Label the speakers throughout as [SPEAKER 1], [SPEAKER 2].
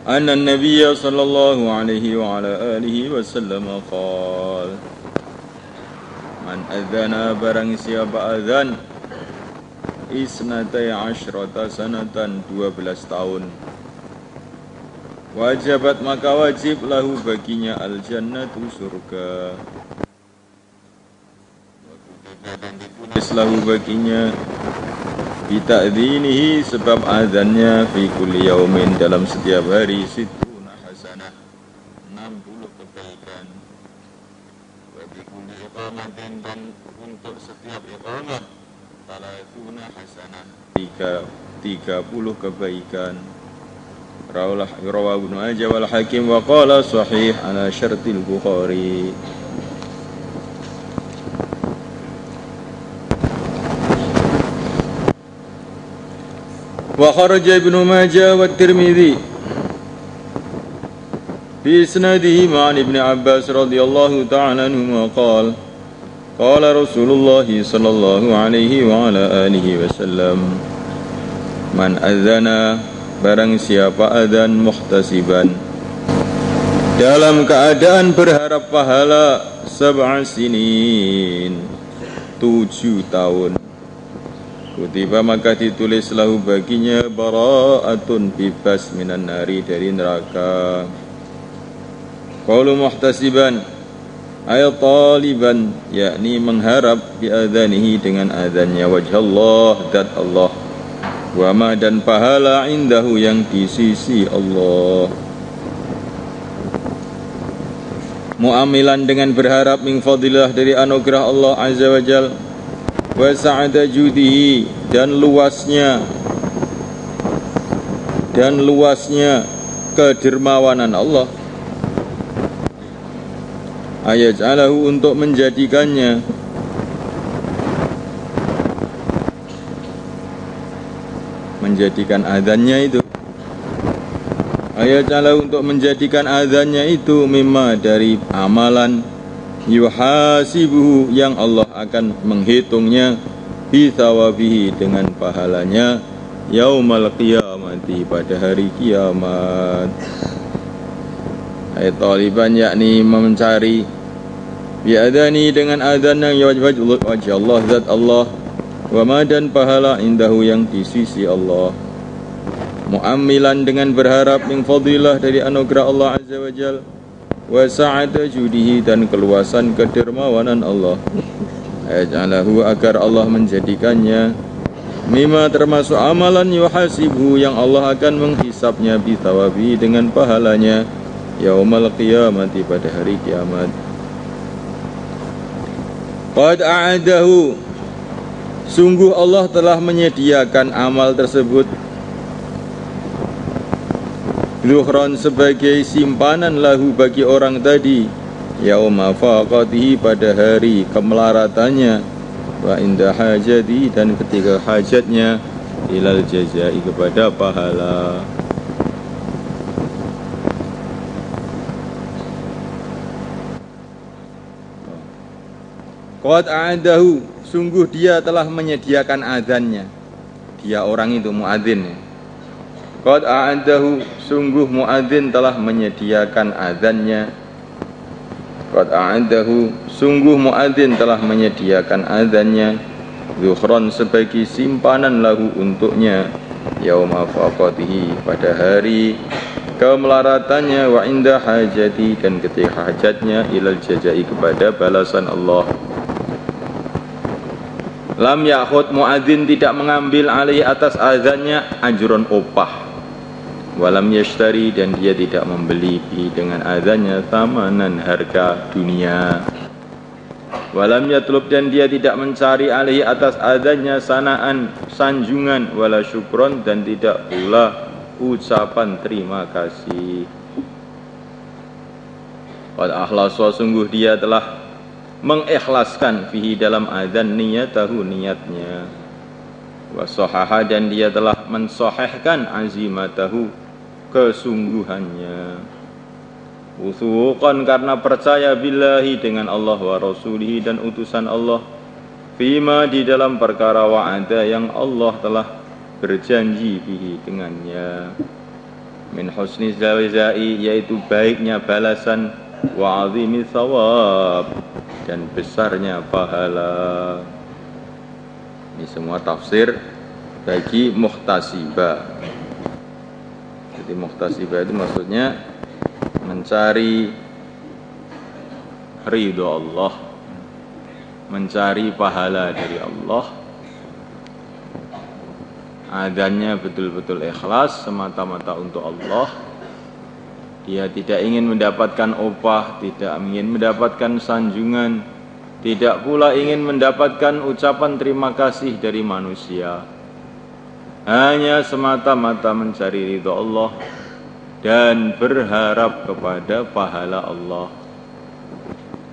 [SPEAKER 1] أن النبي صلى الله عليه وعلى آله وسلم قال من أذن barang siapa azan isnatai asyrata sanatan 12 tahun wajabat maka wajib lahu baginya al-jannatu surga dan ditulis lahu baginya bita'dzinihi sebab azannya fi kulli yaumin dalam setiap hari situna hasanah 60 kebaikan wa bi kulli iqamatin dan untuk setiap iqamah talatuna hasanah 30 kebaikan rawahu Ibnu Majah wal Hakim wa qala sahih ala syartil Bukhari. Wa kharaja Ibnu Majah wa Tirmidzi bi isnadihi ma'an Ibnu Abbas radhiyallahu ta'ala anhu qala qala Rasulullah sallallahu alaihi wa ala alihi wasallam man adzana barang siapa adzan muhtasiban dalam keadaan berharap pahala 7 sinin 7 tahun kutiba maka ditulis lahu baginya bara'atun bebas minan nari dari neraka. Qalu muhtasiban ay taliban yakni mengharap biadzanihi dengan adzannya wajhallah zat Allah wa ma dan pahala indahu yang di sisi Allah. Muamilan dengan berharap min fadilah dari anugerah Allah azza wa jalla wa sa'ada judihi dan luasnya kedermawanan Allah ayaj'alahu untuk menjadikan adzannya itu ayaj'alahu untuk menjadikan adzannya itu mimma dari amalan yuhasibuhu yang Allah akan menghitungnya bi thawabihi dengan pahalanya yaumal qiyamati pada hari kiamat. Ayat taliban yakni mencari biadani dengan adzan yang wajah Allah zat Allah wa ma dan pahala indahu yang di sisi Allah. Muammilan dengan berharap min fadilah dari anugerah Allah azza wa jalla wa sa'ata judihi dan keluasan kedermawanan Allah ayaj'alahu agar Allah menjadikannya mimma termasuk amalan yuhasibuhu yang Allah akan menghisapnya bi thawabi dengan pahalanya yaumal qiyamati pada hari kiamat. Qad a'adahu sungguh Allah telah menyediakan amal tersebut zuhran sebagai simpanan lahu bagi orang tadi yauma faqatihi pada hari kemelaratannya wa inda hajati dan ketika hajatnya ilal jazai kepada pahala. Qad a'adahu sungguh dia telah menyediakan azannya dia orang itu muadzin. Qad a'adahu sungguh muadzin telah menyediakan azannya. Qad a'adahu sungguh muadzin telah menyediakan azannya zuhran sebagai simpanan lahu untuknya yauma faqatihi pada hari kemelaratannya wa inda hajati dan ketika hajatnya ilal jazai kepada balasan Allah. Lam ya'khud muadzin tidak mengambil alaihi atas azannya ajron upah walam yashtari dan dia tidak membeli dengan azannya thamanan harga dunia walam yatlub dan dia tidak mencari alaihi atas azannya sanaan sanjungan wala syukron dan tidak pula ucapan terima kasih. Qad akhlasa sungguh dia telah mengikhlaskan fihi dalam azan niyatahu niatnya wa sahaha dan dia telah mensahihkan azimatahu kesungguhannya uthuqan karena percaya billahi dengan Allah wa rasulihi dan utusan Allah fima di dalam perkara wa'ada yang Allah telah berjanji bihi dengannya min husni jazai, yaitu baiknya balasan, wa azimi thawab, dan besarnya pahala. Ini semua tafsir bagi muhtasibah. Jadi muhtasibah itu maksudnya mencari ridho Allah, mencari pahala dari Allah. Adanya betul-betul ikhlas semata-mata untuk Allah. Dia tidak ingin mendapatkan upah, tidak ingin mendapatkan sanjungan, tidak pula ingin mendapatkan ucapan terima kasih dari manusia. Hanya semata-mata mencari ridho Allah dan berharap kepada pahala Allah.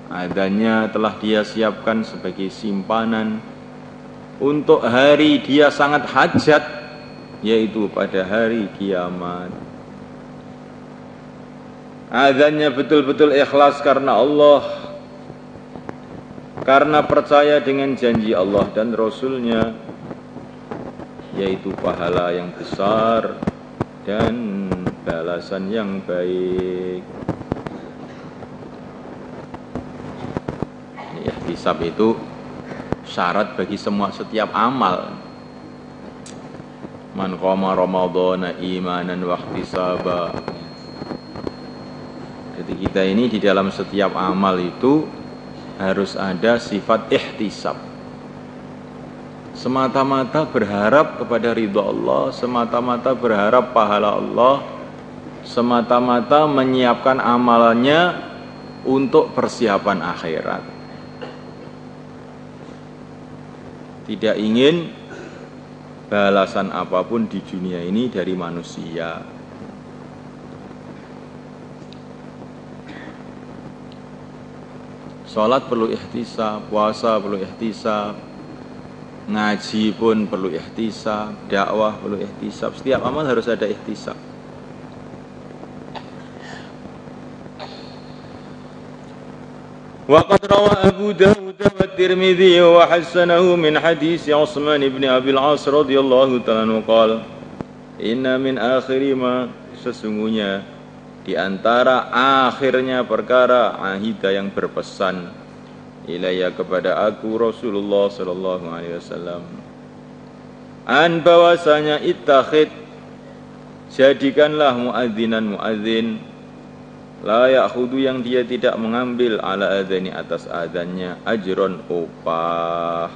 [SPEAKER 1] Adanya telah dia siapkan sebagai simpanan untuk hari dia sangat hajat, yaitu pada hari kiamat. Adanya betul-betul ikhlas karena Allah, karena percaya dengan janji Allah dan Rasulnya, yaitu pahala yang besar dan balasan yang baik. Ini ihtisab itu syarat bagi setiap amal. Man qama ramadhana imanan wa ihtisaba. Jadi kita ini di dalam setiap amal itu harus ada sifat ihtisab. Semata-mata berharap kepada ridha Allah, semata-mata berharap pahala Allah, semata-mata menyiapkan amalannya untuk persiapan akhirat. Tidak ingin balasan apapun di dunia ini dari manusia. Salat perlu ihtisab, puasa perlu ihtisab, ngaji pun perlu ihtisab, dakwah perlu ihtisab. Setiap amal harus ada ihtisab. Waqad rawa Abu Dawud wa Tirmidzi wa hasanahu min hadis Utsman bin Abi al-As radhiyallahu ta'ala anhu qala inna min akhiri ma, sesungguhnya di antara akhirnya perkara, ahida yang berpesan, ilayya kepada aku Rasulullah sallallahu alaihi wasallam, an bahwasanya ittakhid, jadikanlah muadzinan muadzin, la ya'khudhu yang dia tidak mengambil ala adzani atas adzannya ajron upah.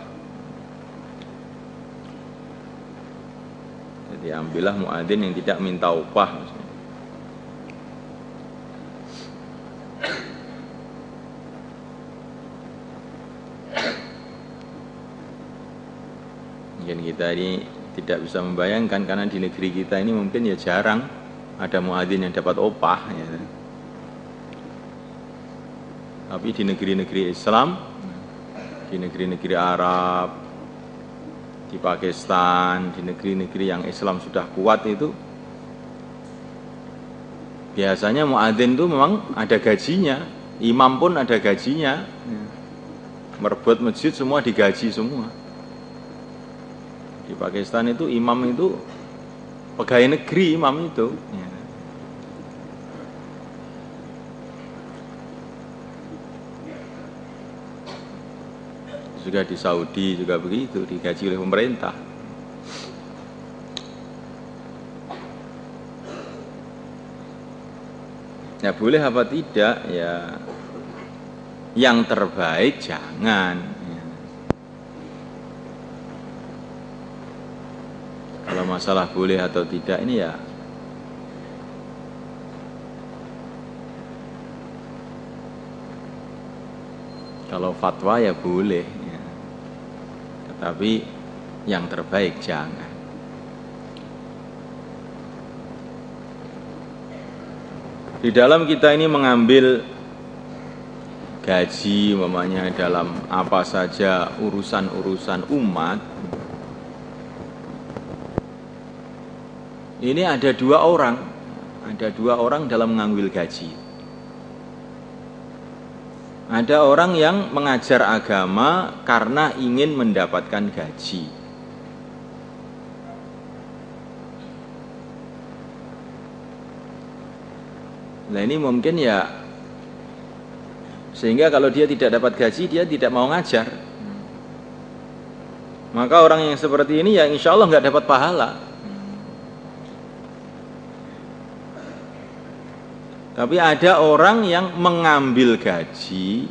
[SPEAKER 1] Jadi ambillah muadzin yang tidak minta upah maksudnya. Mungkin kita ini tidak bisa membayangkan karena di negeri kita ini mungkin ya jarang ada muadzin yang dapat upah ya. Tapi di negeri-negeri Islam, di negeri-negeri Arab, di Pakistan, di negeri-negeri yang Islam sudah kuat itu, biasanya muadzin itu memang ada gajinya, imam pun ada gajinya, merebut masjid semua digaji semua. Di Pakistan itu imam itu pegawai negeri, imam itu. Juga di Saudi juga begitu, digaji oleh pemerintah. Ya boleh apa tidak ya, yang terbaik jangan. Kalau masalah boleh atau tidak ini ya kalau fatwa ya boleh ya. Tetapi yang terbaik jangan. Di dalam kita ini mengambil gaji umpamanya dalam apa saja urusan-urusan umat, ini ada dua orang dalam mengambil gaji. Ada orang yang mengajar agama karena ingin mendapatkan gaji. Nah ini mungkin ya, sehingga kalau dia tidak dapat gaji, dia tidak mau ngajar. Maka orang yang seperti ini ya insya Allah nggak dapat pahala. Tapi ada orang yang mengambil gaji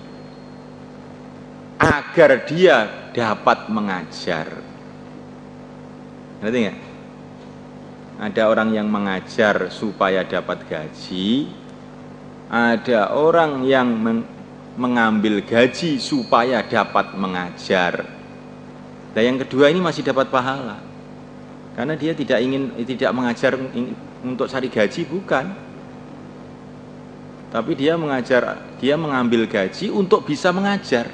[SPEAKER 1] agar dia dapat mengajar. Ngerti nggak? Ada orang yang mengajar supaya dapat gaji, ada orang yang mengambil gaji supaya dapat mengajar. Dan yang kedua ini masih dapat pahala, karena dia tidak mengajar untuk cari gaji, bukan. Tapi dia mengambil gaji untuk bisa mengajar.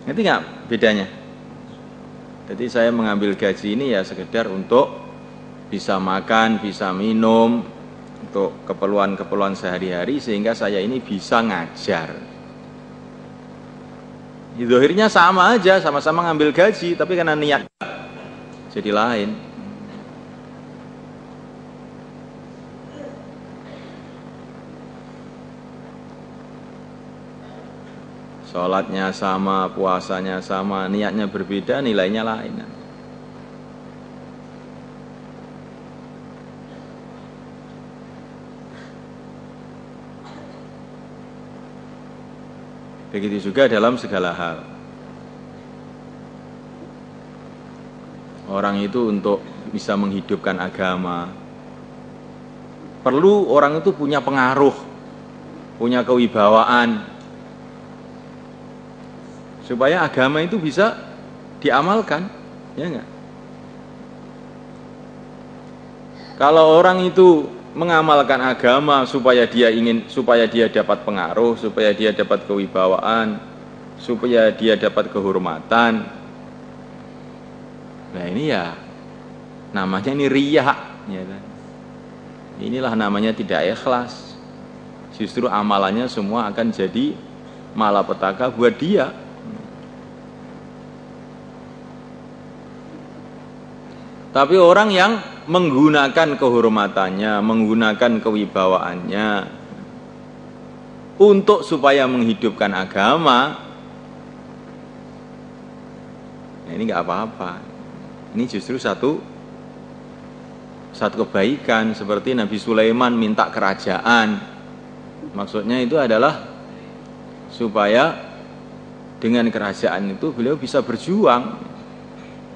[SPEAKER 1] Ngerti nggak bedanya? Jadi saya mengambil gaji ini ya sekedar untuk bisa makan, bisa minum, untuk keperluan sehari-hari, sehingga saya ini bisa ngajar. Zahirnya sama aja, sama-sama ngambil gaji, tapi karena niat jadi lain. Sholatnya sama, puasanya sama, niatnya berbeda, nilainya lain. Begitu juga dalam segala hal. Orang itu untuk bisa menghidupkan agama, perlu orang itu punya pengaruh, punya kewibawaan, supaya agama itu bisa diamalkan, ya enggak? Kalau orang itu mengamalkan agama supaya dia dapat pengaruh, supaya dia dapat kewibawaan, supaya dia dapat kehormatan. Nah ini ya namanya ini riya, ya kan? Inilah namanya tidak ikhlas. Justru amalannya semua akan jadi malapetaka buat dia. Tapi orang yang menggunakan kehormatannya, menggunakan kewibawaannya untuk supaya menghidupkan agama, nah ini nggak apa-apa. Ini justru satu kebaikan, seperti Nabi Sulaiman minta kerajaan. Maksudnya itu adalah supaya dengan kerajaan itu beliau bisa berjuang,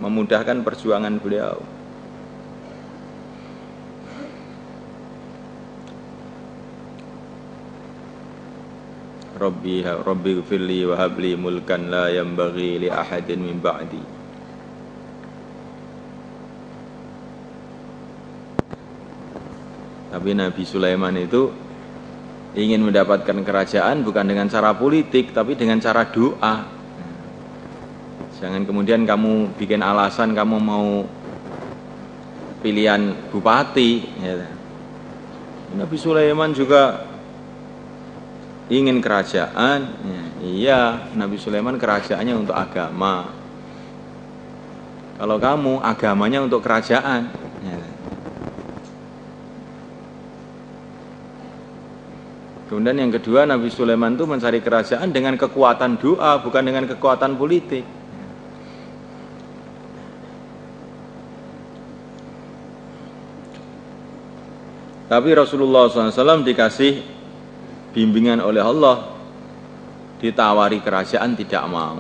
[SPEAKER 1] memudahkan perjuangan beliau. Rabbi ighfirli wa habli mulkan la yanbaghi li ahadin min ba'di. Tapi Nabi Sulaiman itu ingin mendapatkan kerajaan bukan dengan cara politik, tapi dengan cara doa. Jangan kemudian kamu bikin alasan kamu mau pilihan bupati, ya. Nabi Sulaiman juga ingin kerajaan, ya. Iya, Nabi Sulaiman kerajaannya untuk agama. Kalau kamu agamanya untuk kerajaan, ya. Kemudian yang kedua, Nabi Sulaiman itu mencari kerajaan dengan kekuatan doa, bukan dengan kekuatan politik. Tapi Rasulullah SAW dikasih bimbingan oleh Allah, ditawari kerajaan tidak mau.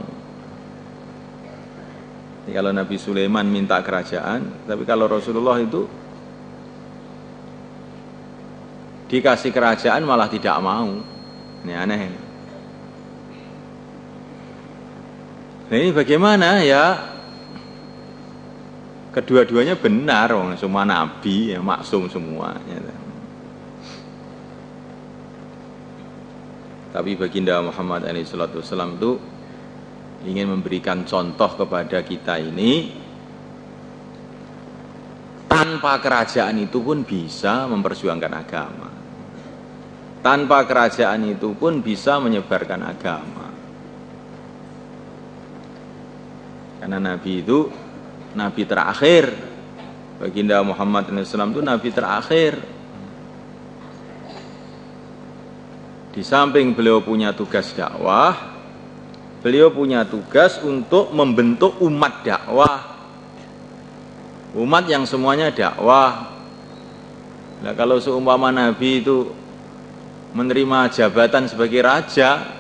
[SPEAKER 1] Jadi kalau Nabi Sulaiman minta kerajaan, tapi kalau Rasulullah itu dikasih kerajaan malah tidak mau. Ini aneh. Nah ini bagaimana ya? Kedua-duanya benar, semua nabi ya, maksum semua, ya. Tapi baginda Muhammad SAW itu ingin memberikan contoh kepada kita ini, tanpa kerajaan itu pun bisa memperjuangkan agama, tanpa kerajaan itu pun bisa menyebarkan agama. Karena Nabi itu Nabi terakhir, baginda Muhammad SAW itu Nabi terakhir. Di samping beliau punya tugas dakwah, beliau punya tugas untuk membentuk umat dakwah. Umat yang semuanya dakwah. Nah, kalau seumpama Nabi itu menerima jabatan sebagai raja,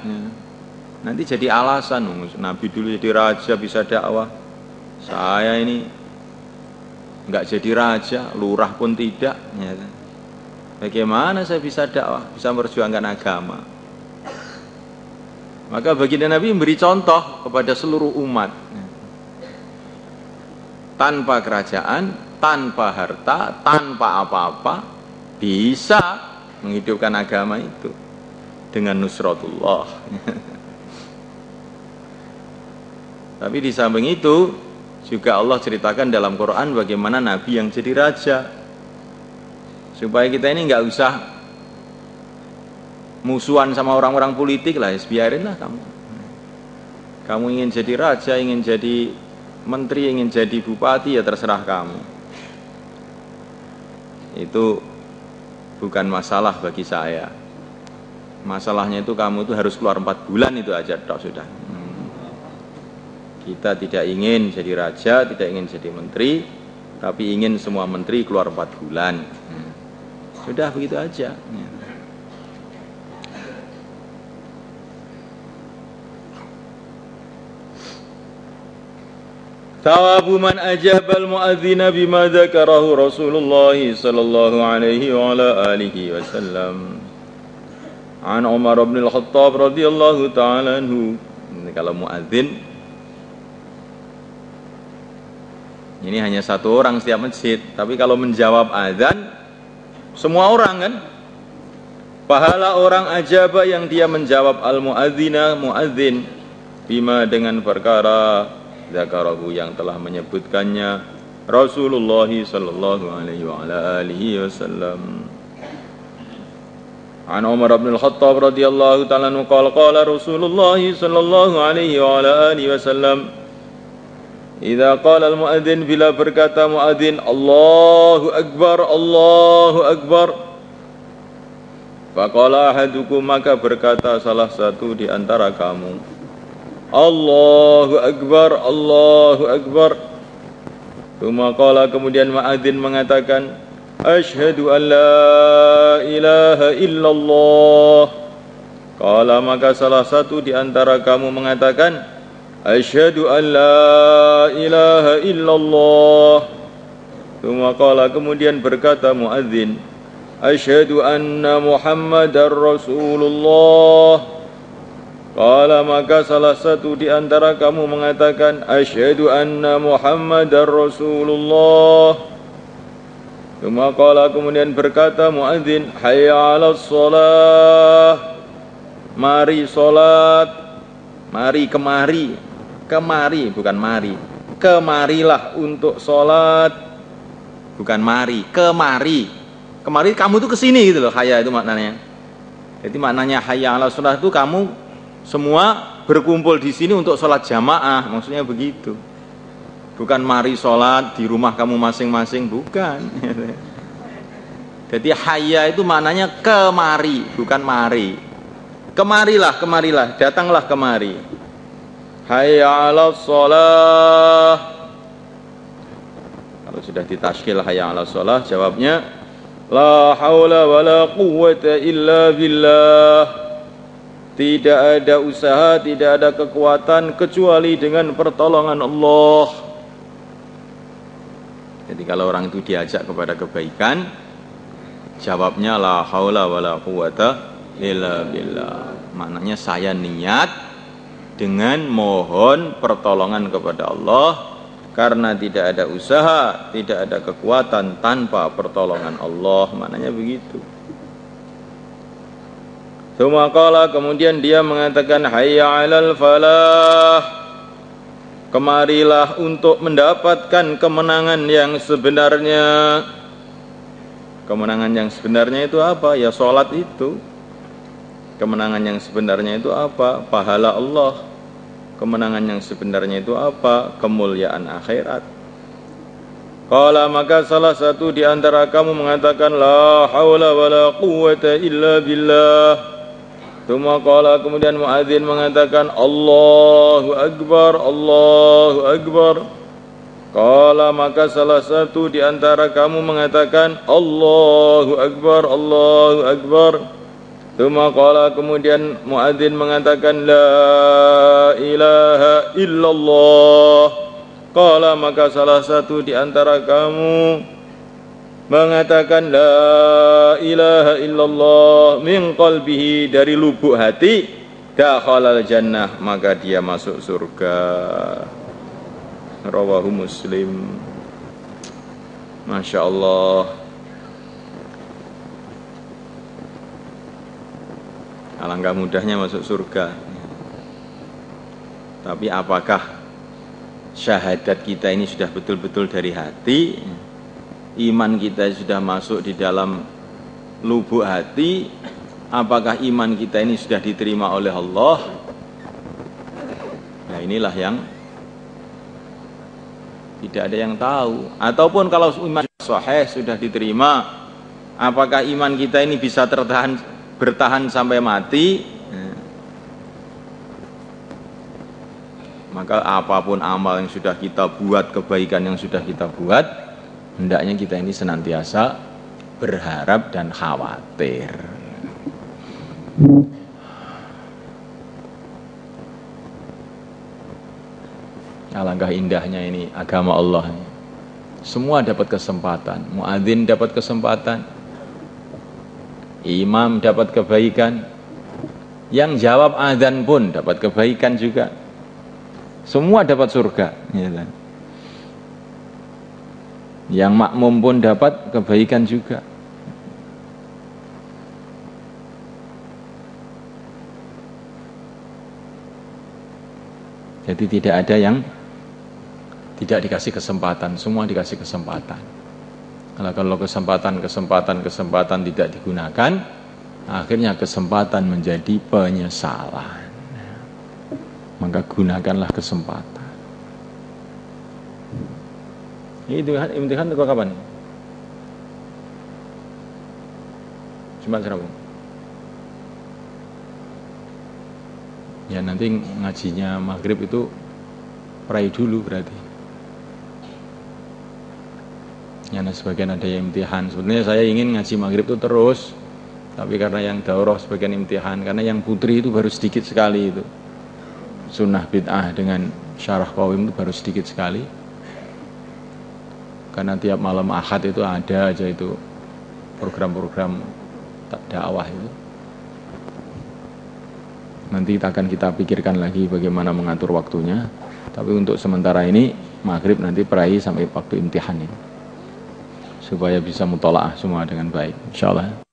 [SPEAKER 1] nanti jadi alasan, Nabi dulu jadi raja bisa dakwah, saya ini enggak jadi raja, lurah pun tidak, bagaimana saya bisa dakwah, bisa memperjuangkan agama? Maka baginda Nabi memberi contoh kepada seluruh umat. Tanpa kerajaan, tanpa harta, tanpa apa-apa, bisa menghidupkan agama itu dengan nusratullah. Tapi di samping itu juga Allah ceritakan dalam Quran bagaimana Nabi yang jadi raja, supaya kita ini nggak usah musuhan sama orang-orang politik lah, biarin lah kamu ingin jadi raja, ingin jadi menteri, ingin jadi bupati, ya terserah kamu. Itu bukan masalah bagi saya. Masalahnya itu kamu itu harus keluar 4 bulan itu aja sudah. Kita tidak ingin jadi raja, tidak ingin jadi menteri, tapi ingin semua menteri keluar 4 bulan. Sudah begitu aja. Thawabu man ajabal muadzina bima dzakarahu Rasulullah sallallahu alaihi wa ala alihi wasallam. An Umar bin Al-Khattab radhiyallahu ta'ala anhu. Kalau muadzin ini hanya satu orang setiap masjid, tapi kalau menjawab azan semua orang kan. Pahala orang ajaba yang dia menjawab al-muadzina, muadzin, bima dengan perkara dzakarahu yang telah menyebutkannya Rasulullah sallallahu alaihi wa ala alihi wasallam. An Umar bin Al-Khattab radhiyallahu ta'ala anhu qala Rasulullah sallallahu alaihi wa ala alihi wasallam, idza qala al-muadzin, bila berkata muadzin Allahu akbar, Allahu akbar, faqala ahadukum, maka berkata salah satu di antara kamu, Allahu akbar, Allahu akbar. Tsumma qala, kemudian muadzin mengatakan, asyhadu an la ilaha illallah. Qala, maka salah satu di antara kamu mengatakan, asyhadu an la ilaha illallah. Tsumma qala, kemudian berkata muadzin, asyhadu anna Muhammadar Rasulullah. Qala, maka salah satu di antara kamu mengatakan, asyhadu anna Muhammadar Rasulullah. Tsumma qala, kemudian berkata muadzin, hayya 'alas shalah, mari salat. Mari, kemari, kemari bukan mari, kemarilah untuk salat, bukan mari, kemari. Kemari kamu tuh kesini gitu loh, hayya itu maknanya. Jadi maknanya hayya 'alas shalah itu kamu semua berkumpul di sini untuk sholat jamaah, maksudnya begitu. Bukan mari sholat di rumah kamu masing-masing, bukan. Jadi hayya itu maknanya kemari, bukan mari. Kemarilah, kemarilah, datanglah kemari. Hayya 'alas shalah. Kalau sudah ditaskil hayya 'alas shalah, jawabnya la haula wala quwwata illa billah. Tidak ada usaha, tidak ada kekuatan kecuali dengan pertolongan Allah. Jadi kalau orang itu diajak kepada kebaikan, jawabnya la haula wala quwwata illa billah. Maknanya saya niat dengan mohon pertolongan kepada Allah, karena tidak ada usaha, tidak ada kekuatan tanpa pertolongan Allah. Maknanya begitu. Tsumma qala, kemudian dia mengatakan hayya 'alal falah. Kemarilah untuk mendapatkan kemenangan yang sebenarnya. Kemenangan yang sebenarnya itu apa? Ya salat itu. Kemenangan yang sebenarnya itu apa? Pahala Allah. Kemenangan yang sebenarnya itu apa? Kemuliaan akhirat. Qala, maka salah satu di antara kamu mengatakan la haula wala quwwata illa billah. Tsumma qala, kemudian muadzin mengatakan Allahu Akbar, Allahu Akbar. Qala, maka salah satu di antara kamu mengatakan Allahu Akbar, Allahu Akbar. Tsumma qala, kemudian muadzin mengatakan la ilaha illallah. Qala, maka salah satu di antara kamu mengatakan la ilaha illallah min qalbihi, dari lubuk hati, dakhalal jannah, maka dia masuk surga. Rawahu Muslim. Masya Allah. Alangkah mudahnya masuk surga. Tapi apakah syahadat kita ini sudah betul-betul dari hati? Iman kita sudah masuk di dalam lubuk hati? Apakah iman kita ini sudah diterima oleh Allah? Nah, inilah yang tidak ada yang tahu. Ataupun kalau iman sahih sudah diterima, apakah iman kita ini bisa bertahan sampai mati? Maka apapun amal yang sudah kita buat, kebaikan yang sudah kita buat, hendaknya kita ini senantiasa berharap dan khawatir. Alangkah indahnya ini agama Allah. Semua dapat kesempatan. Muadzin dapat kesempatan, imam dapat kebaikan, yang jawab azan pun dapat kebaikan juga. Semua dapat surga, ya kan? Yang makmum pun dapat kebaikan juga. Jadi tidak ada yang tidak dikasih kesempatan, semua dikasih kesempatan. Kalau kesempatan tidak digunakan, akhirnya kesempatan menjadi penyesalan. Maka gunakanlah kesempatan. Ini imtihan itu kapan? Jumat Rabu. Ya nanti ngajinya maghrib itu pray dulu berarti. Ya nah, sebagian ada yang imtihan. Sebenarnya saya ingin ngaji maghrib itu terus, tapi karena yang daurah sebagian imtihan, karena yang putri itu baru sedikit sekali itu. Sunnah bid'ah dengan syarah qawim itu baru sedikit sekali. Karena tiap malam Ahad itu ada aja itu program-program dakwah itu. Nanti akan kita pikirkan lagi bagaimana mengatur waktunya. Tapi untuk sementara ini maghrib nanti peraih sampai waktu imtihan ini, supaya bisa mutolaah semua dengan baik, insyaallah.